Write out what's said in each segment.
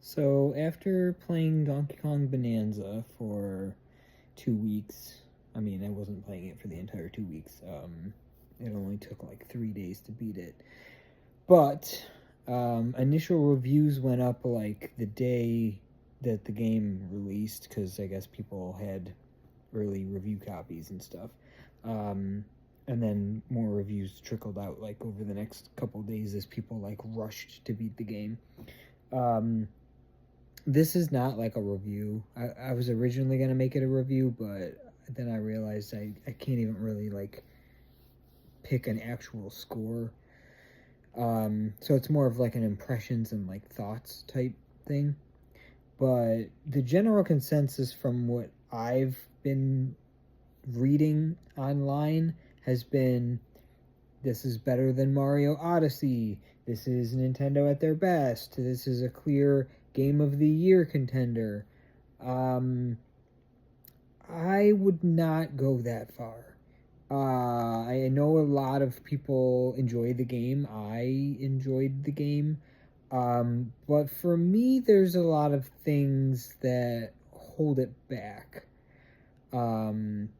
So after playing Donkey Kong Bonanza for 2 weeks, I mean, I wasn't playing it for the entire 2 weeks. It only took like 3 days to beat it. But initial reviews went up like the day that the game released because I guess people had early review copies and stuff. And then more reviews trickled out like over the next couple days as people like rushed to beat the game. Um, this is not like a review. I was originally gonna make it a review, but then I realized I can't even really like pick an actual score. So it's more of like an impressions and like thoughts type thing. But the general consensus from what I've been reading online has been this is better than Mario Odyssey. This is Nintendo at their best. This is a clear Game of the Year contender. Um, I would not go that far. I know a lot of people enjoy the game. I enjoyed the game. But for me, there's a lot of things that hold it back. Um,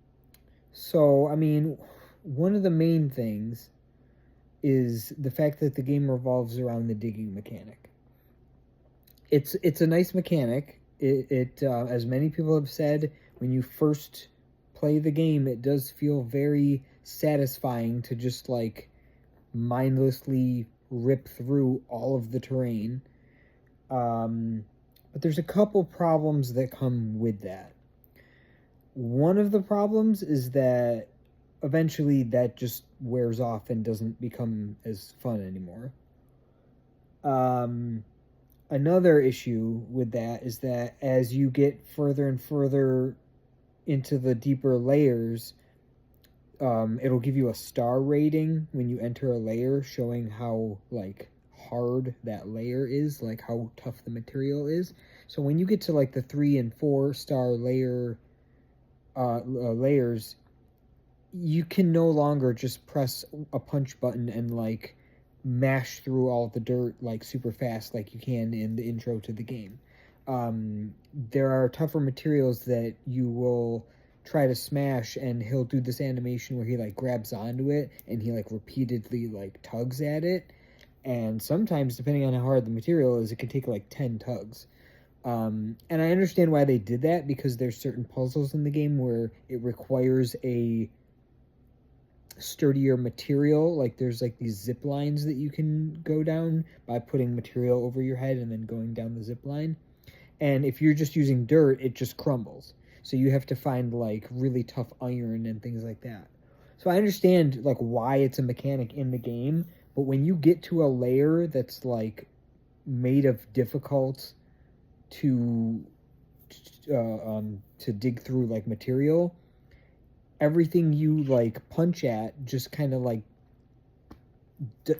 so, I mean, one of the main things is the fact that the game revolves around the digging mechanic. It's a nice mechanic. It as many people have said, when you first play the game, it does feel very satisfying to just like mindlessly rip through all of the terrain. But there's a couple problems that come with that. One of the problems is that eventually that just wears off and doesn't become as fun anymore. Another issue with that is that as you get further and further into the deeper layers, it'll give you a star rating when you enter a layer, showing how like hard that layer is, like how tough the material is. So when you get to like the 3 and 4 star layers, you can no longer just press a punch button and like mash through all the dirt like super fast like you can in the intro to the game. There are tougher materials that you will try to smash, and he'll do this animation where he like grabs onto it and he like repeatedly like tugs at it. And sometimes, depending on how hard the material is, it can take like 10 tugs. And I understand why they did that, because there's certain puzzles in the game where it requires a sturdier material. Like there's like these zip lines that you can go down by putting material over your head and then going down the zip line. And if you're just using dirt, it just crumbles. So you have to find like really tough iron and things like that. So I understand like why it's a mechanic in the game, but when you get to a layer that's like made of difficult to to dig through like material, everything you like punch at just kind of like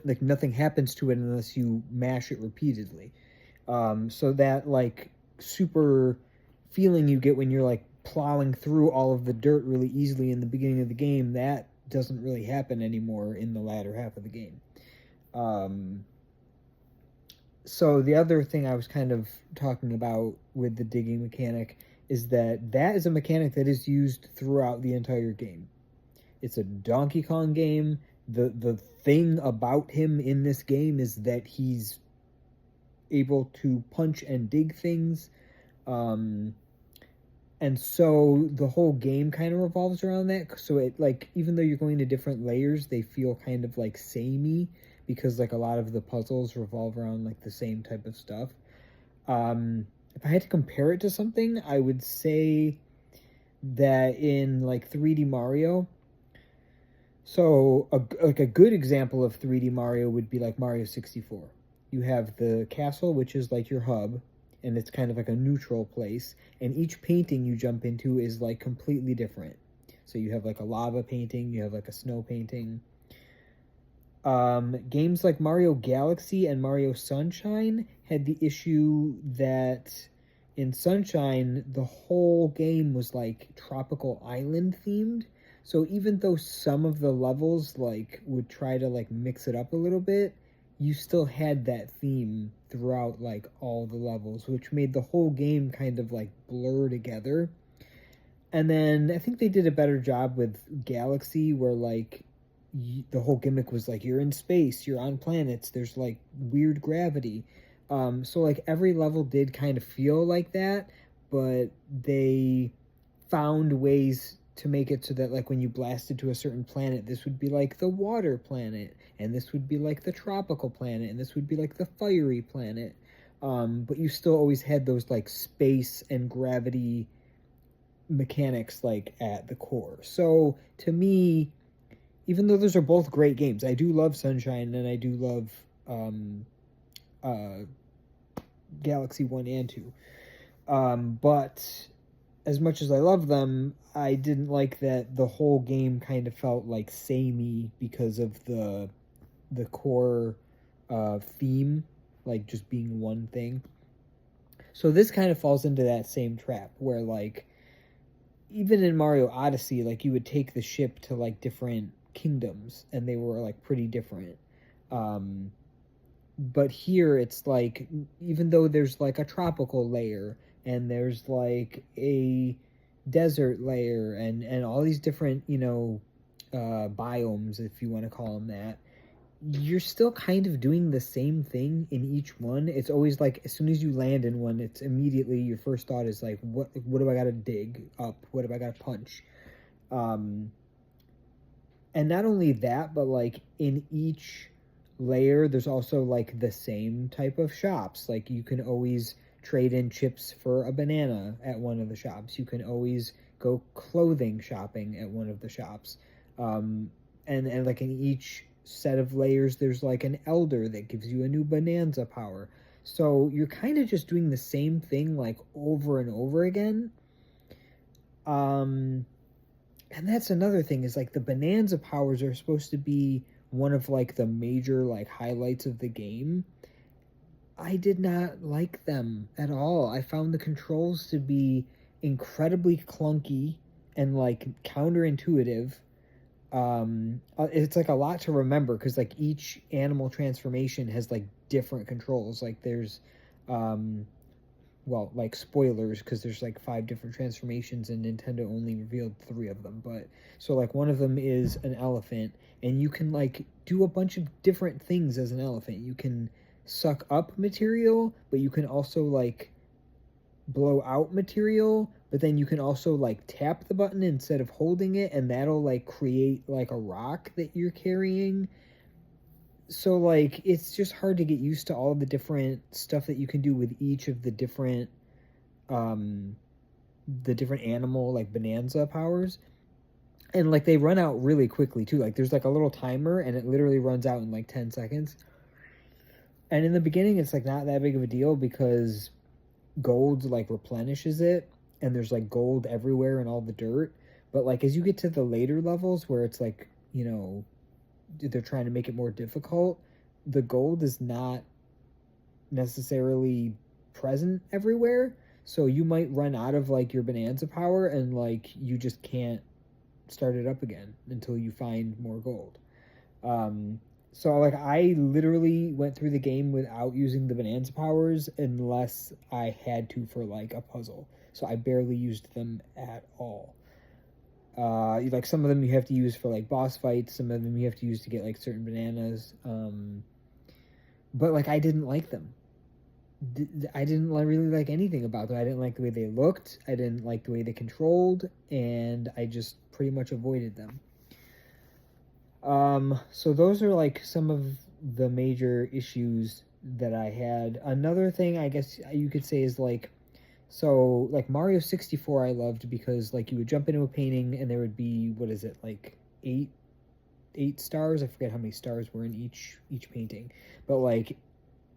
like nothing happens to it unless you mash it repeatedly. So that like super feeling you get when you're like plowing through all of the dirt really easily in the beginning of the game, that doesn't really happen anymore in the latter half of the game. So the other thing I was kind of talking about with the digging mechanic is that that is a mechanic that is used throughout the entire game. It's a Donkey Kong game. The thing about him in this game is that he's able to punch and dig things. And so the whole game kind of revolves around that. So it like, even though you're going to different layers, they feel kind of like samey, because like a lot of the puzzles revolve around like the same type of stuff. If I had to compare it to something, I would say that in like 3D Mario, so like a good example of 3D Mario would be like Mario 64. You have the castle, which is like your hub, and it's kind of like a neutral place, and each painting you jump into is like completely different. So you have like a lava painting, you have like a snow painting. Games like Mario Galaxy and Mario Sunshine had the issue that in Sunshine, the whole game was like tropical island themed. So even though some of the levels like would try to like mix it up a little bit, you still had that theme throughout like all the levels, which made the whole game kind of like blur together. And then I think they did a better job with Galaxy, where like the whole gimmick was like you're in space, you're on planets, there's like weird gravity. So like every level did kind of feel like that, but they found ways to make it so that like when you blasted to a certain planet, this would be like the water planet, and this would be like the tropical planet, and this would be like the fiery planet. But you still always had those like space and gravity mechanics like at the core. So to me, even though those are both great games, I do love Sunshine and I do love uh, Galaxy 1 and 2. But as much as I love them, I didn't like that the whole game kind of felt like samey because of the core theme, like just being one thing. So this kind of falls into that same trap where like even in Mario Odyssey, like you would take the ship to like different kingdoms and they were like pretty different. But here it's like even though there's like a tropical layer and there's like a desert layer and all these different biomes, if you want to call them that, you're still kind of doing the same thing in each one. It's always like as soon as you land in one, it's immediately your first thought is like, what do I got to dig up? What do I got to punch? And not only that, but like in each layer, there's also like the same type of shops. Like you can always trade in chips for a banana at one of the shops. You can always go clothing shopping at one of the shops. And like in each set of layers, there's like an elder that gives you a new Bananza power. So you're kind of just doing the same thing like over and over again. And that's another thing is like the Bananza powers are supposed to be one of like the major like highlights of the game. I did not like them at all. I found the controls to be incredibly clunky and like counterintuitive. It's like a lot to remember because like each animal transformation has like different controls. Like there's well, like spoilers because there's like 5 different transformations and Nintendo only revealed 3 of them. But so like one of them is an elephant and you can like do a bunch of different things as an elephant. You can suck up material, but you can also like blow out material, but then you can also like tap the button instead of holding it and that'll like create like a rock that you're carrying. So like it's just hard to get used to all the different stuff that you can do with each of the different animal like Bananza powers. And like they run out really quickly too. Like there's like a little timer and it literally runs out in like 10 seconds. And in the beginning it's like not that big of a deal because gold like replenishes it and there's like gold everywhere in all the dirt. But like as you get to the later levels where it's like they're trying to make it more difficult, the gold is not necessarily present everywhere, so you might run out of like your Bananza power and like you just can't start it up again until you find more gold. So like I literally went through the game without using the Bananza powers unless I had to for like a puzzle. So I barely used them at all. Like some of them you have to use for like boss fights, some of them you have to use to get like certain bananas. But like I didn't like them. I didn't really like anything about them. I didn't like the way they looked. I didn't like the way they controlled, and I just pretty much avoided them. So those are like some of the major issues that I had. Another thing I guess you could say is like, so like Mario 64 I loved because like you would jump into a painting and there would be, what is it, like eight stars? I forget how many stars were in each painting. But like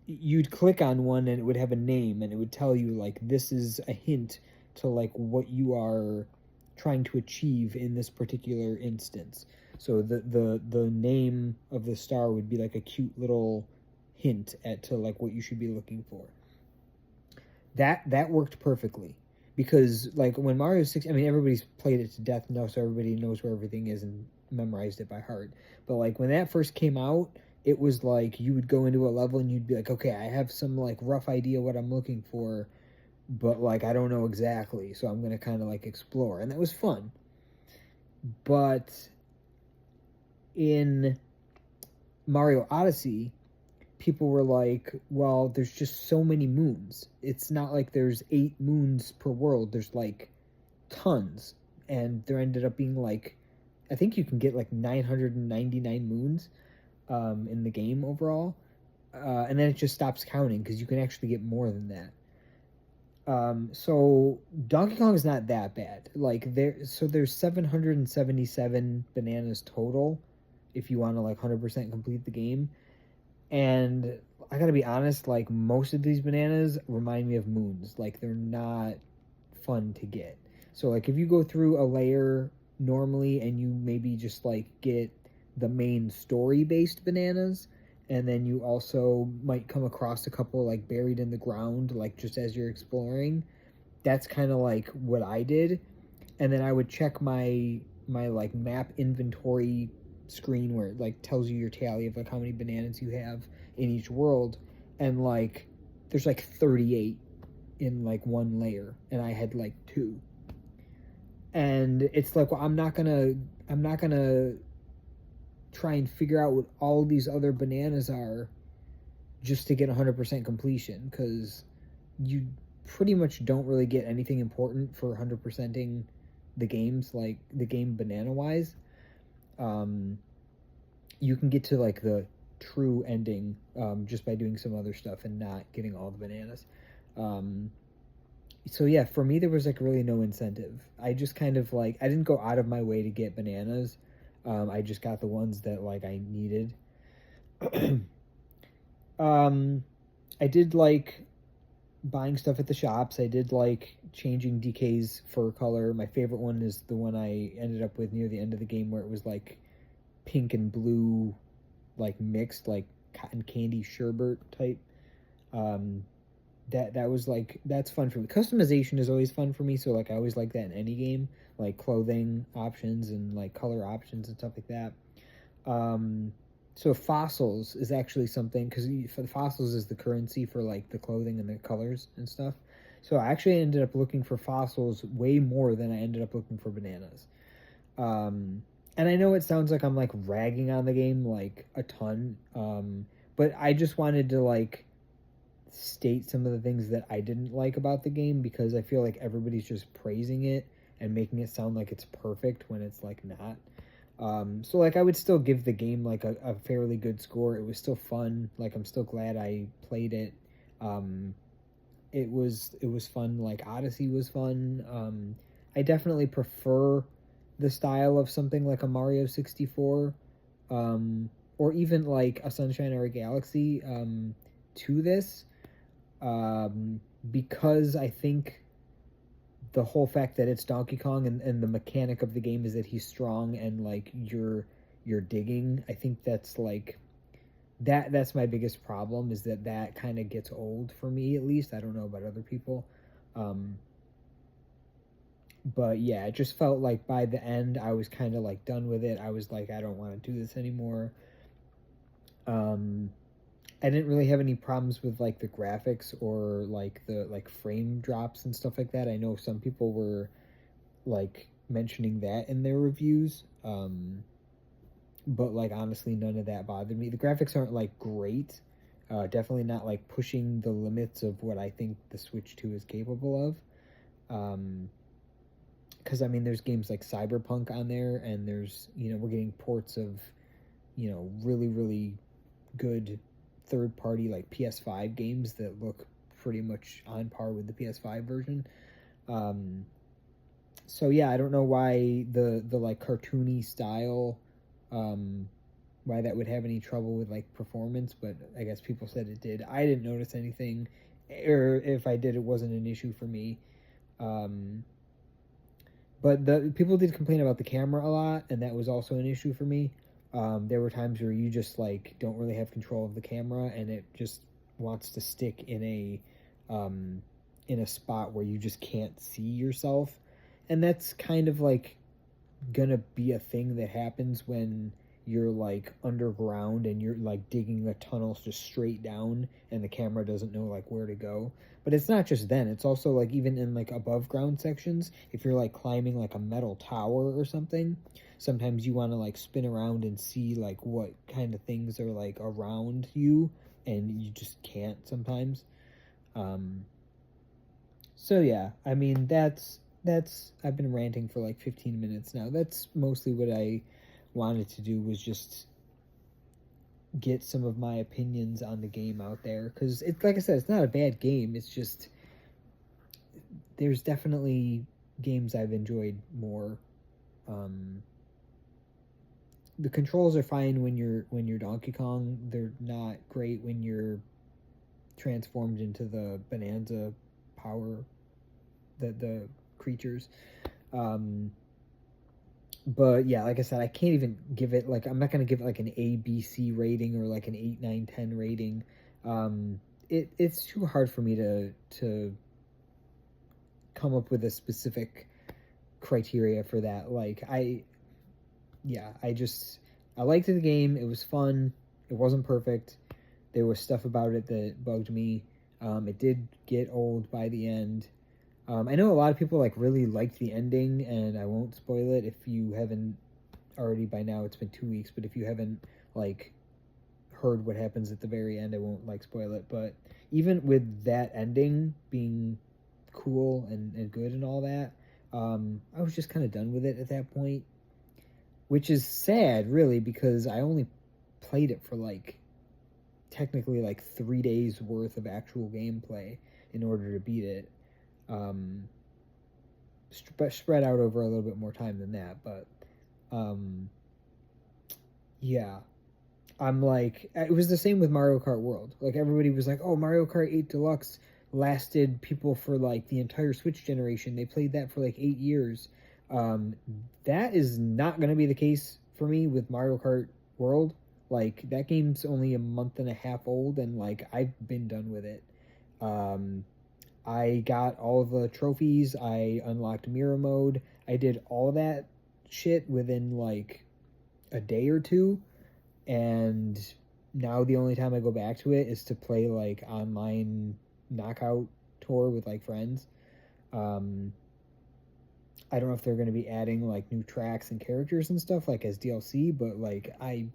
you'd click on one and it would have a name and it would tell you like this is a hint to like what you are trying to achieve in this particular instance. So the name of the star would be like a cute little hint at to like what you should be looking for. That worked perfectly because like when Mario 6, I mean everybody's played it to death now, so everybody knows where everything is and memorized it by heart. But like when that first came out, it was like you would go into a level and you'd be like, okay, I have some like rough idea what I'm looking for, but like I don't know exactly, so I'm gonna kind of like explore, and that was fun. But in Mario Odyssey, people were like, well, there's just so many moons. It's not like there's 8 moons per world. There's like tons. And there ended up being like, I think you can get like 999 moons in the game overall. And then it just stops counting because you can actually get more than that. So Donkey Kong is not that bad. Like there's 777 bananas total if you want to like 100% complete the game. And I gotta be honest, like most of these bananas remind me of moons. Like they're not fun to get. So like if you go through a layer normally and you maybe just like get the main story based bananas, and then you also might come across a couple like buried in the ground, like just as you're exploring. That's kind of like what I did, and then I would check my like map inventory screen where it like tells you your tally of like how many bananas you have in each world, and like there's like 38 in like one layer, and I had like 2. And it's like, well, I'm not gonna try and figure out what all these other bananas are just to get 100% completion, because you pretty much don't really get anything important for 100%ing the games, like the game banana wise. um you can get to like the true ending just by doing some other stuff and not getting all the bananas. um so yeah, for me there was like really no incentive. I just kind of like, I didn't go out of my way to get bananas. I just got the ones that like I needed. um I did like buying stuff at the shops. I did like changing DK's fur color. My favorite one is the one I ended up with near the end of the game, where it was like pink and blue, like mixed, like cotton candy sherbet type. Um, that was like, that's fun for me. Customization is always fun for me, so like I always like that in any game, like clothing options and like color options and stuff like that. Um, so fossils is actually something, because for the fossils is the currency for like the clothing and the colors and stuff. So I actually ended up looking for fossils way more than I ended up looking for bananas. Um, and I know it sounds like I'm like ragging on the game like a ton, but I just wanted to like state some of the things that I didn't like about the game, because I feel like everybody's just praising it and making it sound like it's perfect when it's like not. So like I would still give the game like a fairly good score. It was still fun. Like I'm still glad I played it. Um, it was fun. Like Odyssey was fun. I definitely prefer the style of something like a Mario 64, or even like a Sunshine or a Galaxy, to this, um, because I think the whole fact that it's Donkey Kong, and the mechanic of the game is that he's strong and like you're digging. I think that's like that's my biggest problem, is that kind of gets old for me, at least. I don't know about other people. Um, but yeah, it just felt like by the end I was kind of like done with it. I was like, I don't want to do this anymore. Um, I didn't really have any problems with like the graphics or like the like frame drops and stuff like that. I know some people were like mentioning that in their reviews. But like honestly, none of that bothered me. The graphics aren't like great. Definitely not like pushing the limits of what I think the Switch 2 is capable of. Because I mean, there's games like Cyberpunk on there, and there's, we're getting ports of, really really good third party like PS5 games that look pretty much on par with the PS5 version. Um, so yeah, I don't know why the like cartoony style, um, why that would have any trouble with like performance, but I guess people said it did. I didn't notice anything, or if I did, it wasn't an issue for me. Um, but the people did complain about the camera a lot, and that was also an issue for me. There were times where you just like don't really have control of the camera, and it just wants to stick um, in a spot where you just can't see yourself, and that's kind of like gonna be a thing that happens when you're like underground and you're like digging the tunnels just straight down and the camera doesn't know like where to go. But it's not just then, it's also like even in like above ground sections, if you're like climbing like a metal tower or something, sometimes you want to like spin around and see like what kind of things are like around you, and you just can't sometimes. um so yeah, I mean that's I've been ranting for like 15 minutes now. That's mostly what I wanted to do, was just get some of my opinions on the game out there, because it's like I said, it's not a bad game. It's just there's definitely games I've enjoyed more. um the controls are fine when you're Donkey Kong. They're not great when you're transformed into the Bananza power, the creatures. um but yeah, like I said, I can't even give it like, I'm not gonna give it like an ABC rating or like an 8, 9, 10 rating. It's too hard for me to come up with a specific criteria for that. Like yeah, I liked the game. It was fun. It wasn't perfect. There was stuff about it that bugged me. It did get old by the end. I know a lot of people like really liked the ending, and I won't spoil it if you haven't already by now. It's been 2 weeks, but if you haven't like heard what happens at the very end, I won't like spoil it. But even with that ending being cool and good and all that, I was just kind of done with it at that point, which is sad, really, because I only played it for like technically like 3 days worth of actual gameplay in order to beat it. Um, Spread out over a little bit more time than that, but um, yeah, I'm like, it was the same with Mario Kart World. Like everybody was like, "Oh, Mario Kart 8 Deluxe lasted people for like the entire Switch generation. They played that for like 8 years." Um, that is not going to be the case for me with Mario Kart World. Like that game's only a month and a half old, and like I've been done with it. Um, I got all the trophies. I unlocked mirror mode. I did all that shit within like a day or two, and now the only time I go back to it is to play like online knockout tour with like friends. Um, I don't know if they're going to be adding like new tracks and characters and stuff like as DLC, but like I'm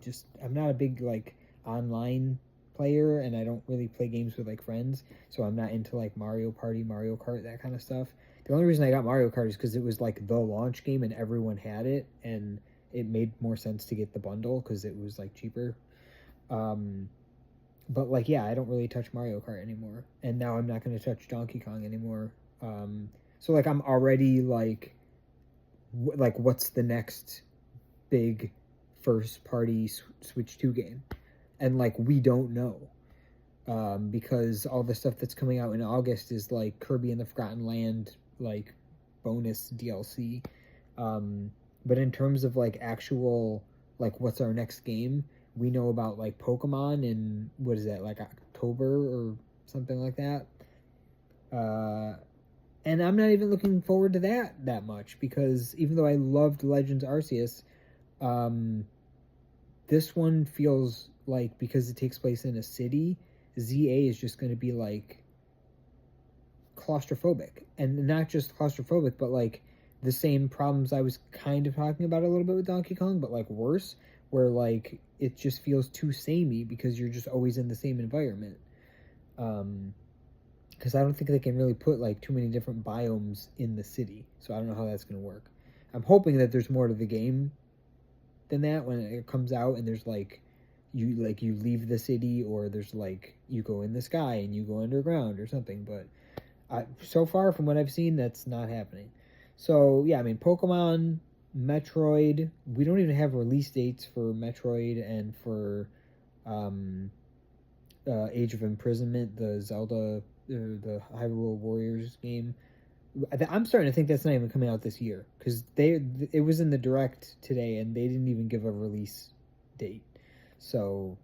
not a big like online player, and I don't really play games with like friends, so I'm not into like Mario Party, Mario Kart, that kind of stuff. The only reason I got Mario Kart is because it was like the launch game and everyone had it, and it made more sense to get the bundle because it was like cheaper. Um, but like yeah, I don't really touch Mario Kart anymore, and now I'm not going to touch Donkey Kong anymore. So like I'm already like what's the next big first party Switch 2 game, and like we don't know, because all the stuff that's coming out in August is like Kirby and the Forgotten Land like bonus DLC. um, but in terms of like actual like what's our next game, we know about like Pokemon in, what is that, like October or something like that. uh, and I'm not even looking forward to that much, because even though I loved Legends Arceus, um, this one feels like, because it takes place in a city, ZA is just going to be like claustrophobic, and not just claustrophobic, but like the same problems I was kind of talking about a little bit with Donkey Kong, but like worse, where like it just feels too samey because you're just always in the same environment. Um, because I don't think they can really put like too many different biomes in the city. So I don't know how that's going to work. I'm hoping that there's more to the game than that when it comes out, and there's like you leave the city, or there's like you go in the sky and you go underground or something. But so far from what I've seen, that's not happening. So yeah, I mean Pokemon, Metroid. We don't even have release dates for Metroid and for um, Age of Imprisonment, the Zelda, the Hyrule Warriors game. I'm starting to think that's not even coming out this year, because it was in the direct today and they didn't even give a release date. So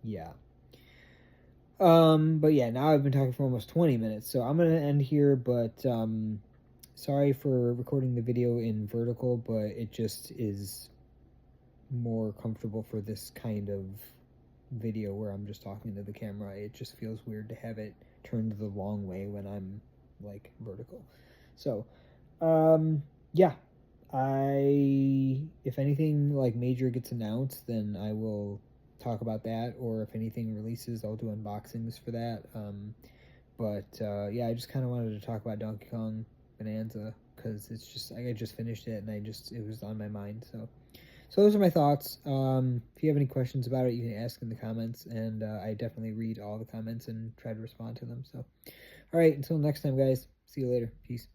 yeah. But yeah, now I've been talking for almost 20 minutes, so I'm gonna end here. But sorry for recording the video in vertical, but it just is more comfortable for this kind of video where I'm just talking to the camera. It just feels weird to have it turned the wrong way when I'm like vertical. So, yeah, if anything like major gets announced, then I will talk about that, or if anything releases, I'll do unboxings for that. Yeah, I just kind of wanted to talk about Donkey Kong Bonanza because it's just I just finished it and it was on my mind. So those are my thoughts. If you have any questions about it, you can ask in the comments, and I definitely read all the comments and try to respond to them. So, all right, until next time, guys. See you later. Peace.